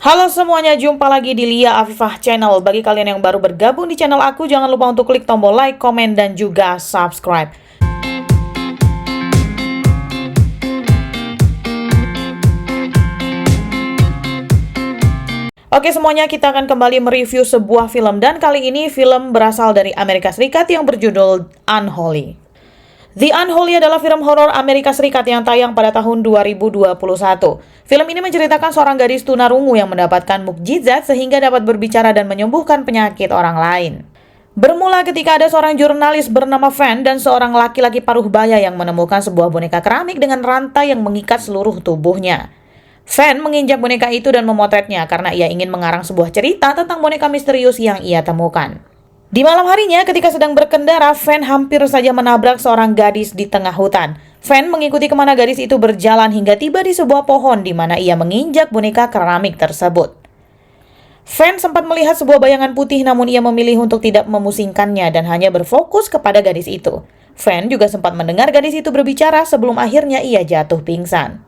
Halo semuanya, jumpa lagi di Lia Afifah Channel. Bagi kalian yang baru bergabung di channel aku, jangan lupa untuk klik tombol like, komen, dan juga subscribe. Oke semuanya, kita akan kembali mereview sebuah film. Dan kali ini film berasal dari Amerika Serikat yang berjudul Unholy. The Unholy adalah film horor Amerika Serikat yang tayang pada tahun 2021. Film ini menceritakan seorang gadis tunarungu yang mendapatkan mukjizat sehingga dapat berbicara dan menyembuhkan penyakit orang lain. Bermula ketika ada seorang jurnalis bernama Van dan seorang laki-laki paruh baya yang menemukan sebuah boneka keramik dengan rantai yang mengikat seluruh tubuhnya. Van menginjak boneka itu dan memotretnya karena ia ingin mengarang sebuah cerita tentang boneka misterius yang ia temukan. Di malam harinya, ketika sedang berkendara, Van hampir saja menabrak seorang gadis di tengah hutan. Van mengikuti kemana gadis itu berjalan hingga tiba di sebuah pohon di mana ia menginjak boneka keramik tersebut. Van sempat melihat sebuah bayangan putih namun ia memilih untuk tidak memusingkannya dan hanya berfokus kepada gadis itu. Van juga sempat mendengar gadis itu berbicara sebelum akhirnya ia jatuh pingsan.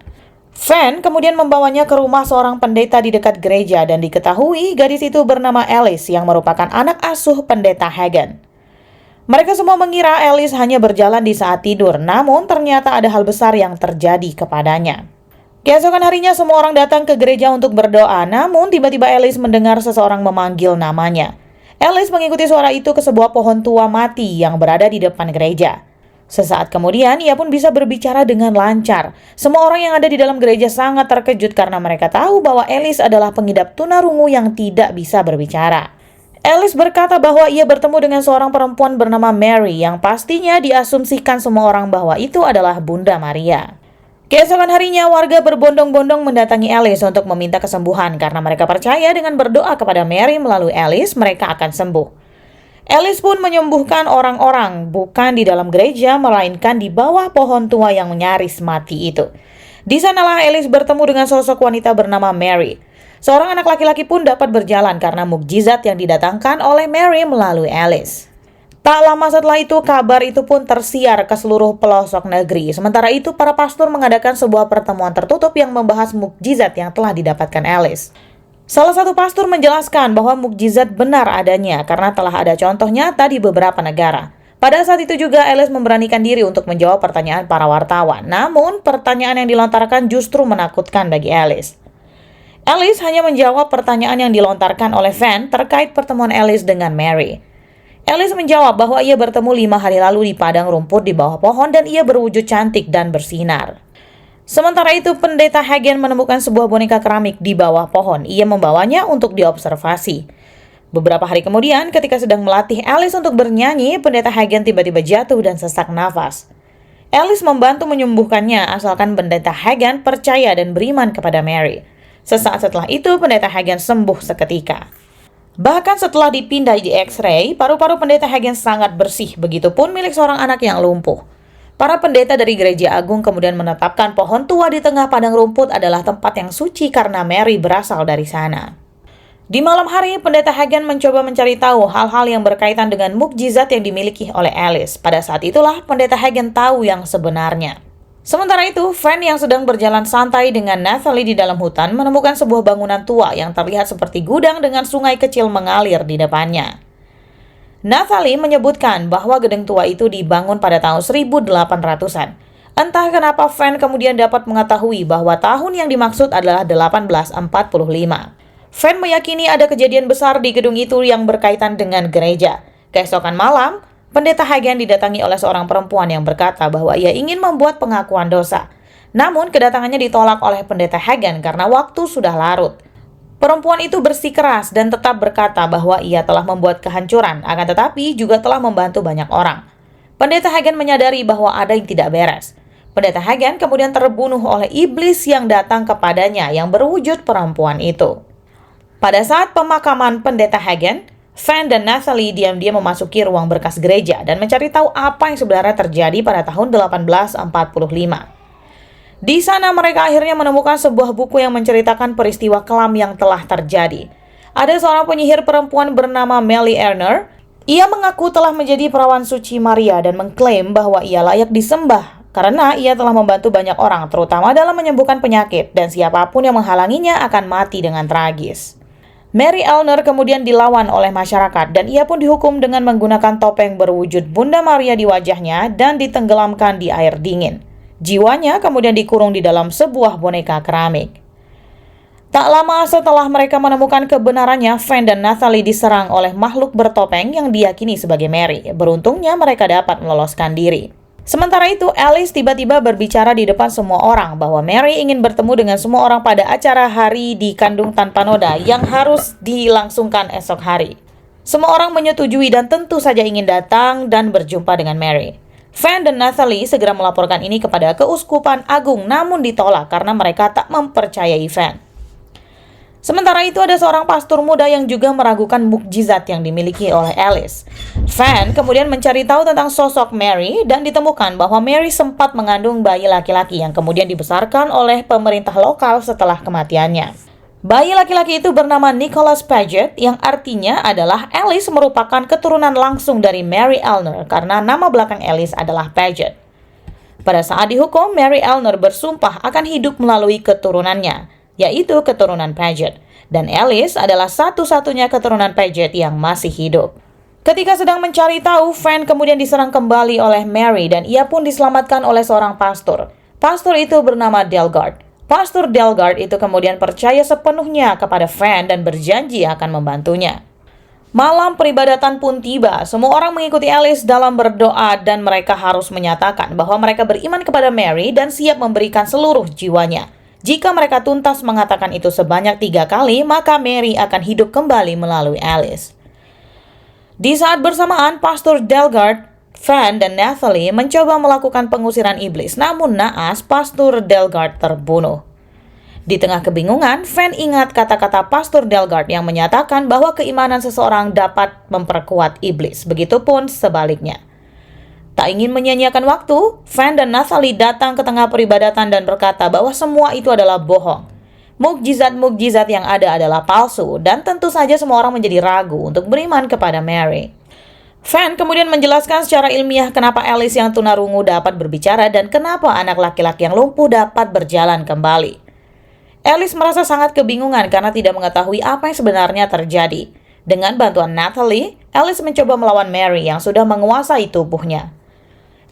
Van kemudian membawanya ke rumah seorang pendeta di dekat gereja dan diketahui gadis itu bernama Alice yang merupakan anak asuh pendeta Hagen. Mereka semua mengira Alice hanya berjalan di saat tidur, namun ternyata ada hal besar yang terjadi kepadanya. Keesokan harinya semua orang datang ke gereja untuk berdoa, namun tiba-tiba Alice mendengar seseorang memanggil namanya. Alice mengikuti suara itu ke sebuah pohon tua mati yang berada di depan gereja. Sesaat kemudian, ia pun bisa berbicara dengan lancar. Semua orang yang ada di dalam gereja sangat terkejut karena mereka tahu bahwa Alice adalah pengidap tunarungu yang tidak bisa berbicara. Alice berkata bahwa ia bertemu dengan seorang perempuan bernama Mary yang pastinya diasumsikan semua orang bahwa itu adalah Bunda Maria. Keesokan harinya, warga berbondong-bondong mendatangi Alice untuk meminta kesembuhan karena mereka percaya dengan berdoa kepada Mary melalui Alice, mereka akan sembuh. Alice pun menyembuhkan orang-orang, bukan di dalam gereja, melainkan di bawah pohon tua yang nyaris mati itu. Di sanalah Alice bertemu dengan sosok wanita bernama Mary. Seorang anak laki-laki pun dapat berjalan karena mukjizat yang didatangkan oleh Mary melalui Alice. Tak lama setelah itu, kabar itu pun tersiar ke seluruh pelosok negeri. Sementara itu, para pastor mengadakan sebuah pertemuan tertutup yang membahas mukjizat yang telah didapatkan Alice. Salah satu pastor menjelaskan bahwa mukjizat benar adanya karena telah ada contoh nyata di beberapa negara. Pada saat itu juga Alice memberanikan diri untuk menjawab pertanyaan para wartawan. Namun, pertanyaan yang dilontarkan justru menakutkan bagi Alice. Alice hanya menjawab pertanyaan yang dilontarkan oleh Van terkait pertemuan Alice dengan Mary. Alice menjawab bahwa ia bertemu 5 hari lalu di padang rumput di bawah pohon dan ia berwujud cantik dan bersinar. Sementara itu, pendeta Hagen menemukan sebuah boneka keramik di bawah pohon. Ia membawanya untuk diobservasi. Beberapa hari kemudian, ketika sedang melatih Alice untuk bernyanyi, pendeta Hagen tiba-tiba jatuh dan sesak nafas. Alice membantu menyembuhkannya asalkan pendeta Hagen percaya dan beriman kepada Mary. Sesaat setelah itu, pendeta Hagen sembuh seketika. Bahkan setelah dipindai di X-ray, paru-paru pendeta Hagen sangat bersih, begitupun milik seorang anak yang lumpuh. Para pendeta dari gereja agung kemudian menetapkan pohon tua di tengah padang rumput adalah tempat yang suci karena Mary berasal dari sana. Di malam hari, pendeta Hagen mencoba mencari tahu hal-hal yang berkaitan dengan mukjizat yang dimiliki oleh Alice. Pada saat itulah pendeta Hagen tahu yang sebenarnya. Sementara itu, Van yang sedang berjalan santai dengan Natalie di dalam hutan menemukan sebuah bangunan tua yang terlihat seperti gudang dengan sungai kecil mengalir di depannya. Natalie menyebutkan bahwa gedung tua itu dibangun pada tahun 1800-an. Entah kenapa Van kemudian dapat mengetahui bahwa tahun yang dimaksud adalah 1845. Van meyakini ada kejadian besar di gedung itu yang berkaitan dengan gereja. Keesokan malam, pendeta Hagen didatangi oleh seorang perempuan yang berkata bahwa ia ingin membuat pengakuan dosa. Namun kedatangannya ditolak oleh pendeta Hagen karena waktu sudah larut. Perempuan itu bersikeras dan tetap berkata bahwa ia telah membuat kehancuran, akan tetapi juga telah membantu banyak orang. Pendeta Hagen menyadari bahwa ada yang tidak beres. Pendeta Hagen kemudian terbunuh oleh iblis yang datang kepadanya yang berwujud perempuan itu. Pada saat pemakaman pendeta Hagen, Van dan Natalie diam-diam memasuki ruang berkas gereja dan mencari tahu apa yang sebenarnya terjadi pada tahun 1845. Di sana mereka akhirnya menemukan sebuah buku yang menceritakan peristiwa kelam yang telah terjadi. Ada seorang penyihir perempuan bernama Melly Erner. Ia mengaku telah menjadi perawan suci Maria dan mengklaim bahwa ia layak disembah karena ia telah membantu banyak orang, terutama dalam menyembuhkan penyakit, dan siapapun yang menghalanginya akan mati dengan tragis. Mary Elner kemudian dilawan oleh masyarakat, dan ia pun dihukum dengan menggunakan topeng berwujud Bunda Maria di wajahnya dan ditenggelamkan di air dingin. Jiwanya kemudian dikurung di dalam sebuah boneka keramik. Tak lama setelah mereka menemukan kebenarannya, Fan dan Natalie diserang oleh makhluk bertopeng yang diyakini sebagai Mary. Beruntungnya mereka dapat meloloskan diri. Sementara itu, Alice tiba-tiba berbicara di depan semua orang bahwa Mary ingin bertemu dengan semua orang pada acara hari di kandung tanpa noda yang harus dilangsungkan esok hari. Semua orang menyetujui dan tentu saja ingin datang dan berjumpa dengan Mary. Fan dan Natalie segera melaporkan ini kepada Keuskupan Agung, namun ditolak karena mereka tak mempercayai Fan. Sementara itu ada seorang pastor muda yang juga meragukan mukjizat yang dimiliki oleh Alice. Fan kemudian mencari tahu tentang sosok Mary dan ditemukan bahwa Mary sempat mengandung bayi laki-laki yang kemudian dibesarkan oleh pemerintah lokal setelah kematiannya. Bayi laki-laki itu bernama Nicholas Paget yang artinya adalah Alice merupakan keturunan langsung dari Mary Elner karena nama belakang Alice adalah Paget. Pada saat dihukum, Mary Elner bersumpah akan hidup melalui keturunannya, yaitu keturunan Paget, dan Alice adalah satu-satunya keturunan Paget yang masih hidup. Ketika sedang mencari tahu, Fan kemudian diserang kembali oleh Mary dan ia pun diselamatkan oleh seorang pastor. Pastor itu bernama Delgard. Pastor Delgard itu kemudian percaya sepenuhnya kepada Fan dan berjanji akan membantunya. Malam peribadatan pun tiba. Semua orang mengikuti Alice dalam berdoa dan mereka harus menyatakan bahwa mereka beriman kepada Mary dan siap memberikan seluruh jiwanya. Jika mereka tuntas mengatakan itu sebanyak 3 kali, maka Mary akan hidup kembali melalui Alice. Di saat bersamaan, Pastor Delgard, Fan, dan Natalie mencoba melakukan pengusiran iblis, namun naas Pastor Delgard terbunuh. Di tengah kebingungan, Fan ingat kata-kata Pastor Delgard yang menyatakan bahwa keimanan seseorang dapat memperkuat iblis, begitupun sebaliknya. Tak ingin menyia-nyiakan waktu, Fan dan Natalie datang ke tengah peribadatan dan berkata bahwa semua itu adalah bohong. Mukjizat-mukjizat yang ada adalah palsu, dan tentu saja semua orang menjadi ragu untuk beriman kepada Mary. Fan kemudian menjelaskan secara ilmiah kenapa Alice yang tunarungu dapat berbicara dan kenapa anak laki-laki yang lumpuh dapat berjalan kembali. Alice merasa sangat kebingungan karena tidak mengetahui apa yang sebenarnya terjadi. Dengan bantuan Natalie, Alice mencoba melawan Mary yang sudah menguasai tubuhnya.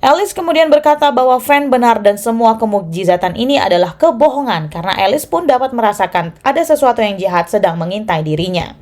Alice kemudian berkata bahwa Fan benar dan semua kemukjizatan ini adalah kebohongan karena Alice pun dapat merasakan ada sesuatu yang jahat sedang mengintai dirinya.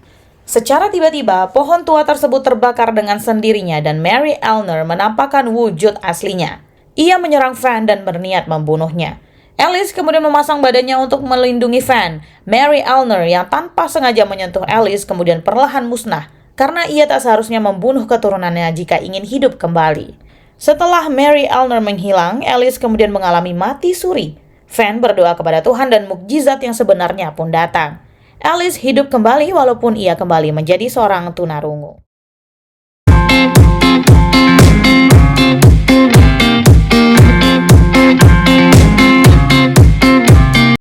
Secara tiba-tiba, pohon tua tersebut terbakar dengan sendirinya dan Mary Elner menampakkan wujud aslinya. Ia menyerang Fan dan berniat membunuhnya. Alice kemudian memasang badannya untuk melindungi Fan. Mary Elner yang tanpa sengaja menyentuh Alice kemudian perlahan musnah karena ia tak seharusnya membunuh keturunannya jika ingin hidup kembali. Setelah Mary Elner menghilang, Alice kemudian mengalami mati suri. Fan berdoa kepada Tuhan dan mukjizat yang sebenarnya pun datang. Alice hidup kembali walaupun ia kembali menjadi seorang tunarungu.